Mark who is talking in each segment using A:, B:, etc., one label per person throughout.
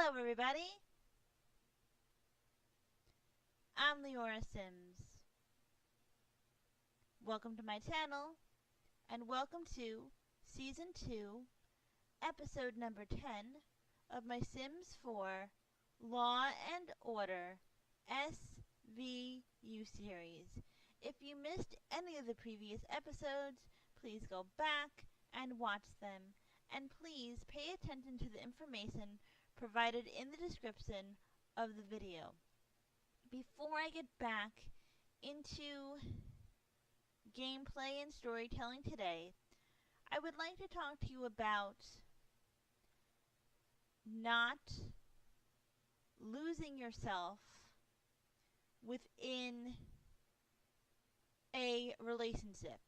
A: Hello everybody, I'm Leora Sims. Welcome to my channel, and welcome to Season 2, Episode number 10 of my Sims 4 Law and Order SVU series. If you missed any of the previous episodes, please go back and watch them, and please pay attention to the information provided in the description of the video. Before I get back into gameplay and storytelling today, I would like to talk to you about not losing yourself within a relationship.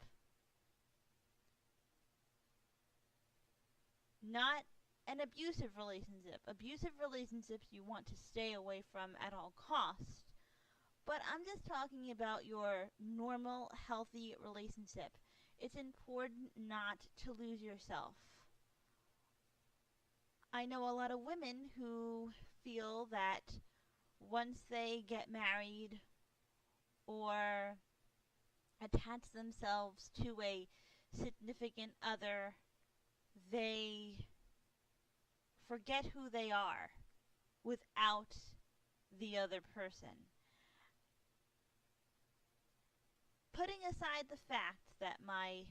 A: Not an abusive relationship. Abusive relationships you want to stay away from at all costs. But I'm just talking about your normal, healthy relationship. It's important not to lose yourself. I know a lot of women who feel that once they get married or attach themselves to a significant other, they forget who they are without the other person. Putting aside the fact that my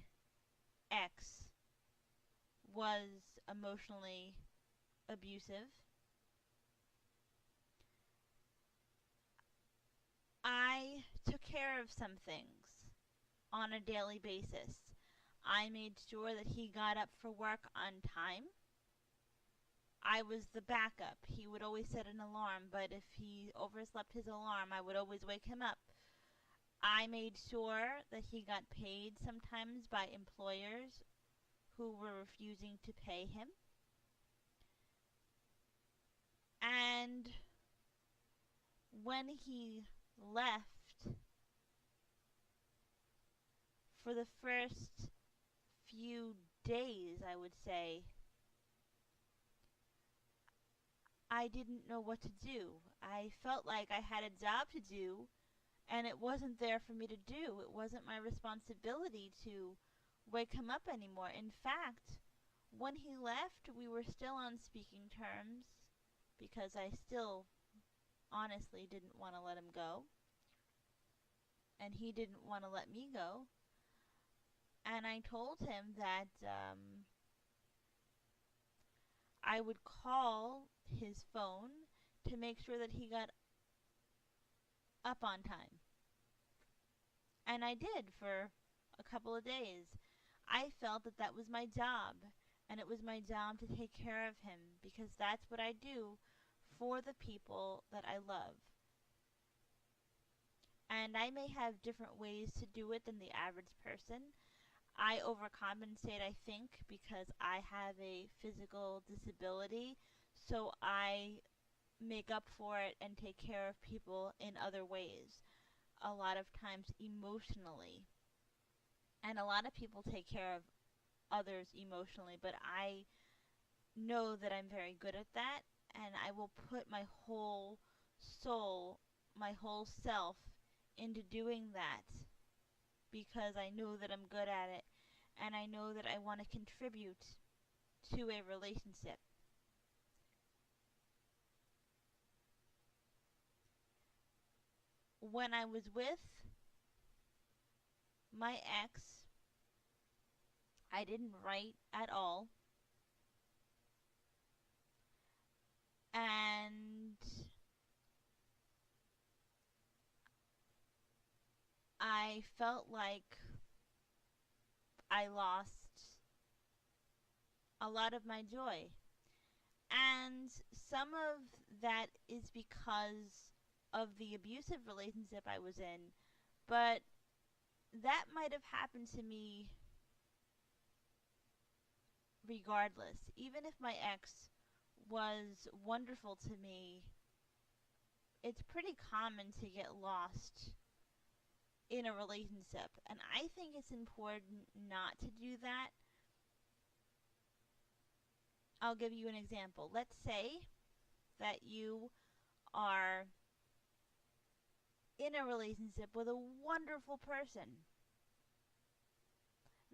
A: ex was emotionally abusive, I took care of some things on a daily basis. I made sure that he got up for work on time. I was the backup. He would always set an alarm, but if he overslept his alarm, I would always wake him up. I made sure that he got paid sometimes by employers who were refusing to pay him. And when he left, for the first few days, I would say, I didn't know what to do. I felt like I had a job to do, and it wasn't there for me to do. It wasn't my responsibility to wake him up anymore. In fact, when he left, we were still on speaking terms because I still honestly didn't want to let him go. And he didn't want to let me go. And I told him that I would call his phone to make sure that he got up on time. And I did for a couple of days. I felt that that was my job, and it was my job to take care of him, because that's what I do for the people that I love. And I may have different ways to do it than the average person. I overcompensate, I think, because I have a physical disability, so I make up for it and take care of people in other ways. A lot of times emotionally. And a lot of people take care of others emotionally, but I know that I'm very good at that, and I will put my whole soul, my whole self into doing that because I know that I'm good at it, and I know that I want to contribute to a relationship. When I was with my ex, I didn't write at all. And I felt like I lost a lot of my joy. And some of that is because of the abusive relationship I was in, but that might have happened to me regardless. Even if my ex was wonderful to me, it's pretty common to get lost in a relationship, and I think it's important not to do that. I'll give you an example. Let's say that you are in a relationship with a wonderful person.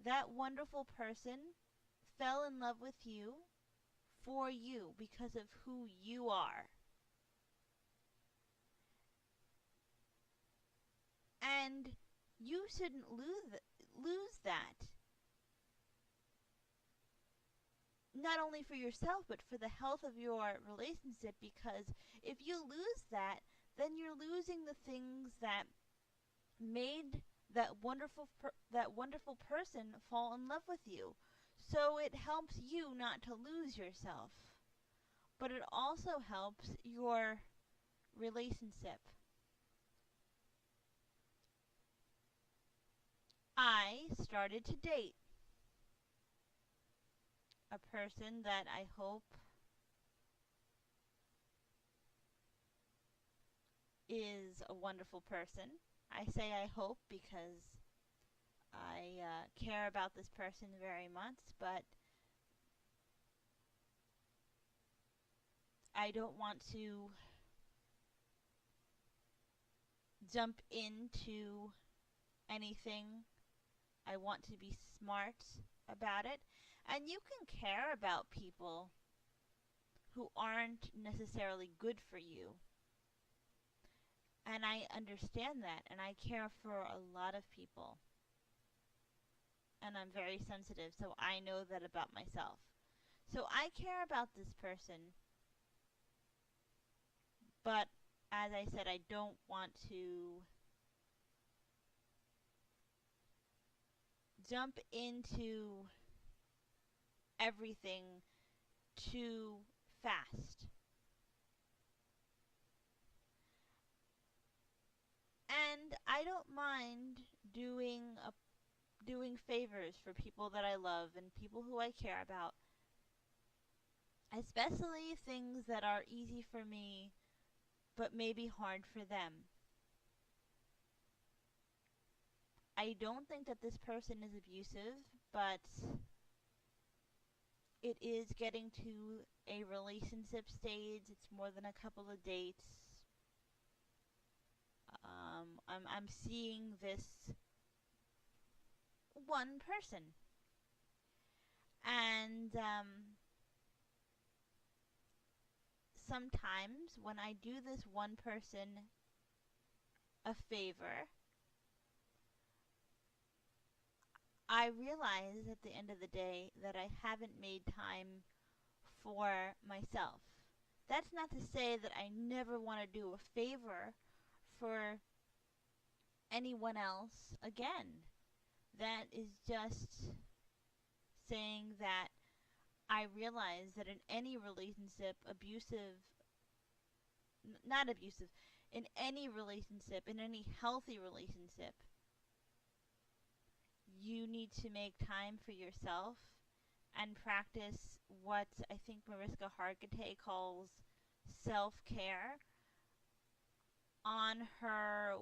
A: That wonderful person fell in love with you for you because of who you are. And you shouldn't lose that. Not only for yourself, but for the health of your relationship, because if you lose that, then you're losing the things that made that wonderful person fall in love with you. So it helps you not to lose yourself, but it also helps your relationship. I started to date a person that I hope is a wonderful person. I say I hope because I care about this person very much, but I don't want to jump into anything. I want to be smart about it. And you can care about people who aren't necessarily good for you. And I understand that, and I care for a lot of people. And I'm very sensitive, so I know that about myself. So I care about this person, but as I said, I don't want to jump into everything too fast. And I don't mind doing favors for people that I love and people who I care about, especially things that are easy for me but maybe hard for them. I don't think that this person is abusive, but it is getting to a relationship stage. It's more than a couple of dates. I'm seeing this one person, and sometimes when I do this one person a favor, I realize at the end of the day that I haven't made time for myself. That's not to say that I never want to do a favor for anyone else again. That is just saying that I realize that in any relationship, not abusive, in any relationship, in any healthy relationship, you need to make time for yourself and practice what I think Mariska Hargitay calls self-care. On her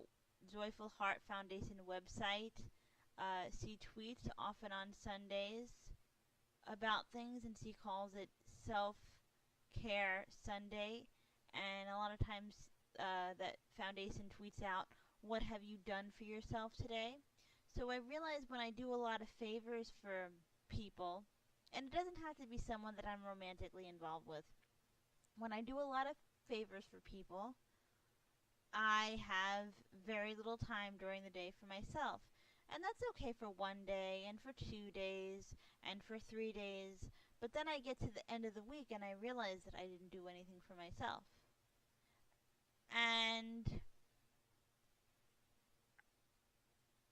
A: Joyful Heart Foundation website, she tweets often on Sundays about things, and she calls it Self-Care Sunday. And a lot of times that foundation tweets out, what have you done for yourself today? So I realize when I do a lot of favors for people, and it doesn't have to be someone that I'm romantically involved with, when I do a lot of favors for people, I have very little time during the day for myself. And that's okay for 1 day, and for 2 days, and for 3 days. But then I get to the end of the week and I realize that I didn't do anything for myself. And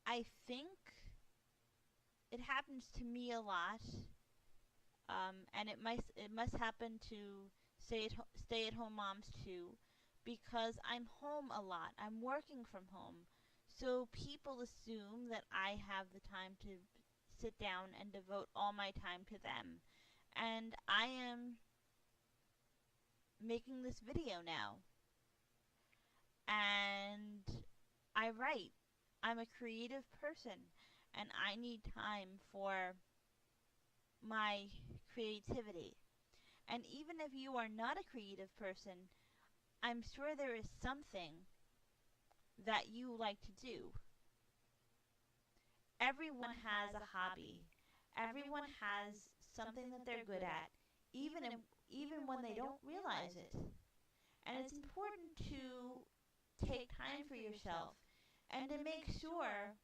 A: I think it happens to me a lot, and it must happen to stay-at-home moms too, because I'm home a lot. I'm working from home, so people assume that I have the time to sit down and devote all my time to them, and I am making this video now, and I write. I'm a creative person, and I need time for my creativity. And even if you are not a creative person, I'm sure there is something that you like to do. Everyone has a hobby. Everyone has something that they're good at, even when they don't realize it. And it's important to take time for yourself and to make sure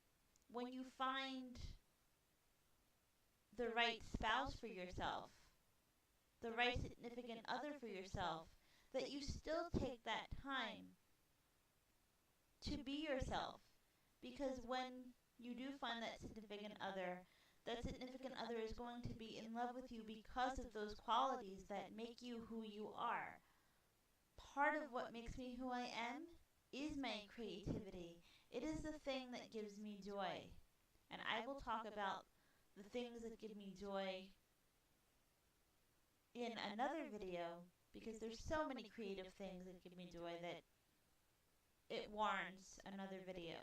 A: when you find the right spouse for yourself, the right significant other for yourself, that you still take that time to be yourself. Because when you do find that significant other is going to be in love with you because of those qualities that make you who you are. Part of what makes me who I am is my creativity. It is the thing that gives me joy. And I will talk about the things that give me joy in another video, because there's so many creative things that give me joy that it warrants another video.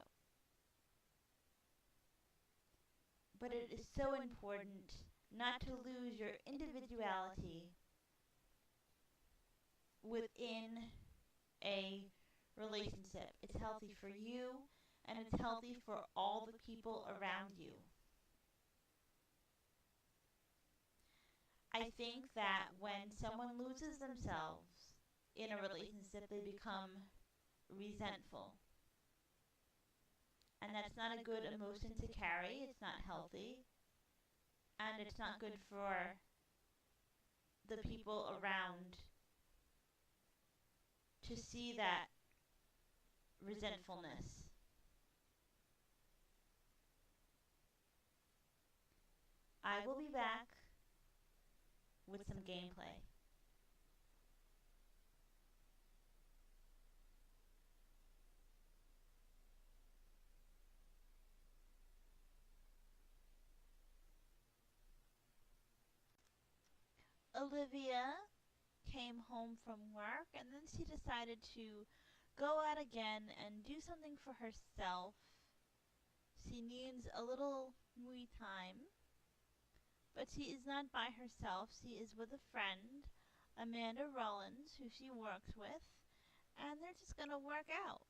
A: But it is so important not to lose your individuality within a relationship. It's healthy for you, and it's healthy for all the people around you. I think that when someone loses themselves in a relationship, they become resentful. And that's not a good emotion to carry. It's not healthy. And it's not good for the people around to see that resentfulness. I will be back with some gameplay. Olivia came home from work, and then she decided to go out again and do something for herself. She needs a little me time, but she is not by herself. She is with a friend, Amanda Rollins, who she works with, and they're just gonna work out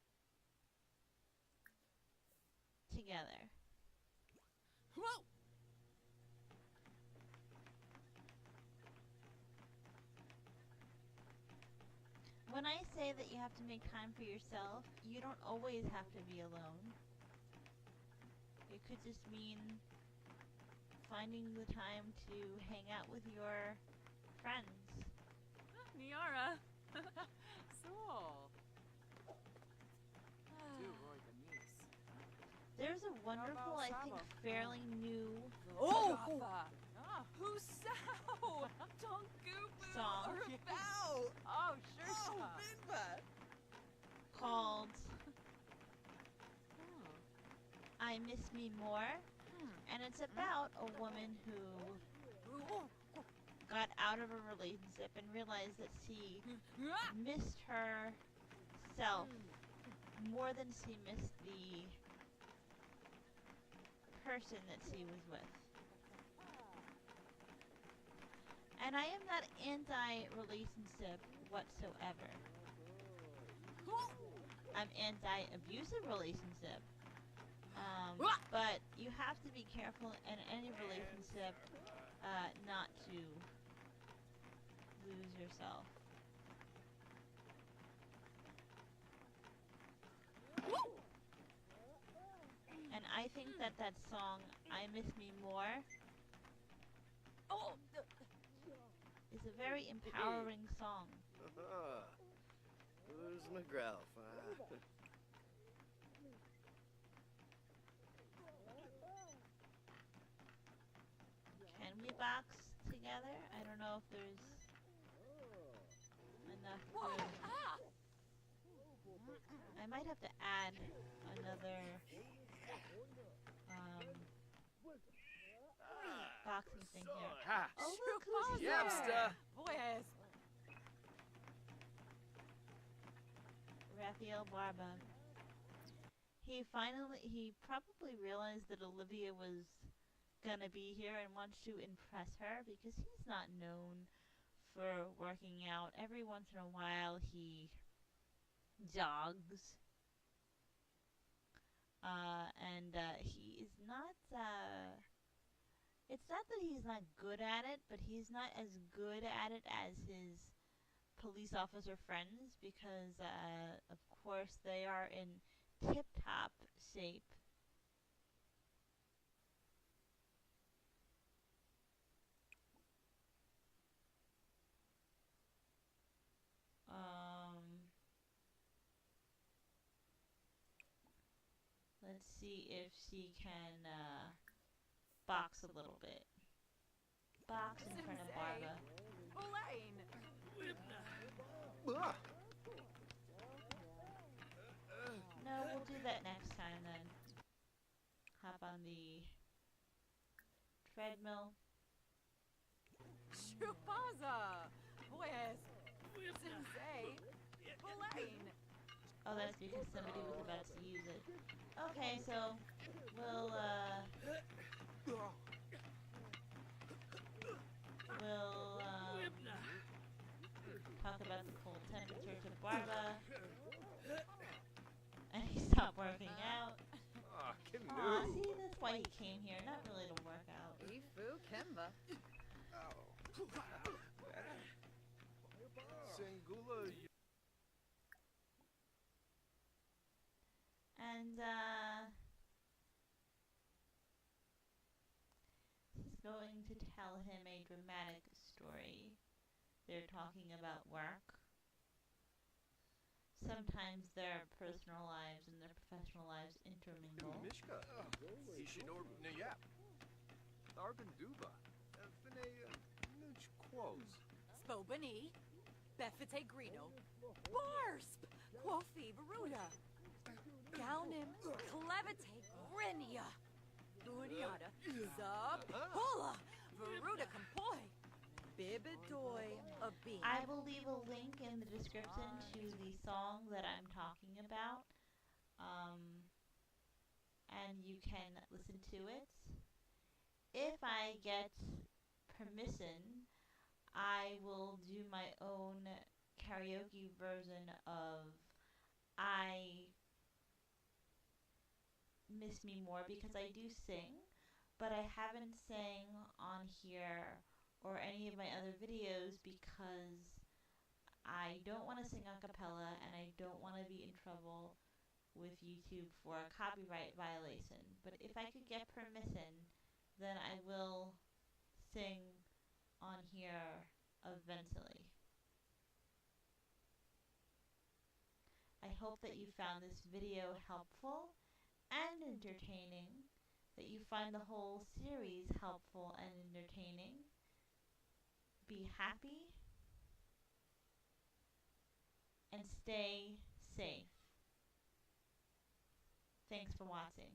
A: together.
B: Whoa!
A: When I say that you have to make time for yourself, you don't always have to be alone. It could just mean finding the time to hang out with your friends.
B: Leora. So.
A: There's a wonderful, I think, fairly new
B: Oh! Husao! Tongubu!
A: song
B: Oh, sure.
A: called I Miss Me More, and it's about a woman who got out of a relationship and realized that she missed herself more than she missed the person that she was with. And I am not anti-relationship whatsoever. I'm anti-abusive relationship. But you have to be careful in any relationship not to lose yourself. And I think that that song, I Miss Me More, is a very empowering song.
C: Who's McGrath?
A: Can we box together? I don't know if there's enough room. I might have to add another boxing thing here. Oh, look who's there!
B: Boys.
A: Rafael Barba. He probably realized that Olivia was gonna be here and wants to impress her, because he's not known for working out. Every once in a while, he jogs. And he is not. It's not that he's not good at it, but he's not as good at it as his police officer friends because, of course, they are in tip top shape. Um, let's see if she can box a little bit. Box in front of
B: Sensei.
A: Barba.
B: Elaine.
A: No, we'll do that next time then. Hop on the treadmill.
B: Chupaza. Pues. Sensei. Elaine.
A: Oh, that's because somebody was about to use it. Okay, so we'll talk about the cold temperature to Barba, and he stopped working out.
C: Ah,
A: Aw, see, that's why he came here, not really to work out.
B: Ifu Kemba.
C: Sangula,
A: And he's going to tell him a dramatic story. They're talking about work. Sometimes their personal lives and their professional lives intermingle.
C: Mishka, Ishinor Nayap, Arban Duba, Fine Nuch Quos.
B: Spobani. Befete Grino. Barsp. Quafi Veruda. Gaunim. Clevite Grinia. Buniata. Zub. Hola. Veruda Compoi. Bibidoy. A bean.
A: I will leave a link in the description to the song that I'm talking about. And you can listen to it. If I get permission, I will do my own karaoke version of I Miss Me More because I do sing, but I haven't sang on here or any of my other videos because I don't want to sing a cappella and I don't want to be in trouble with YouTube for a copyright violation. But if I could get permission, then I will sing on here eventually. I hope that you found this video helpful and entertaining, that you find the whole series helpful and entertaining. Be happy and stay safe. Thanks for watching.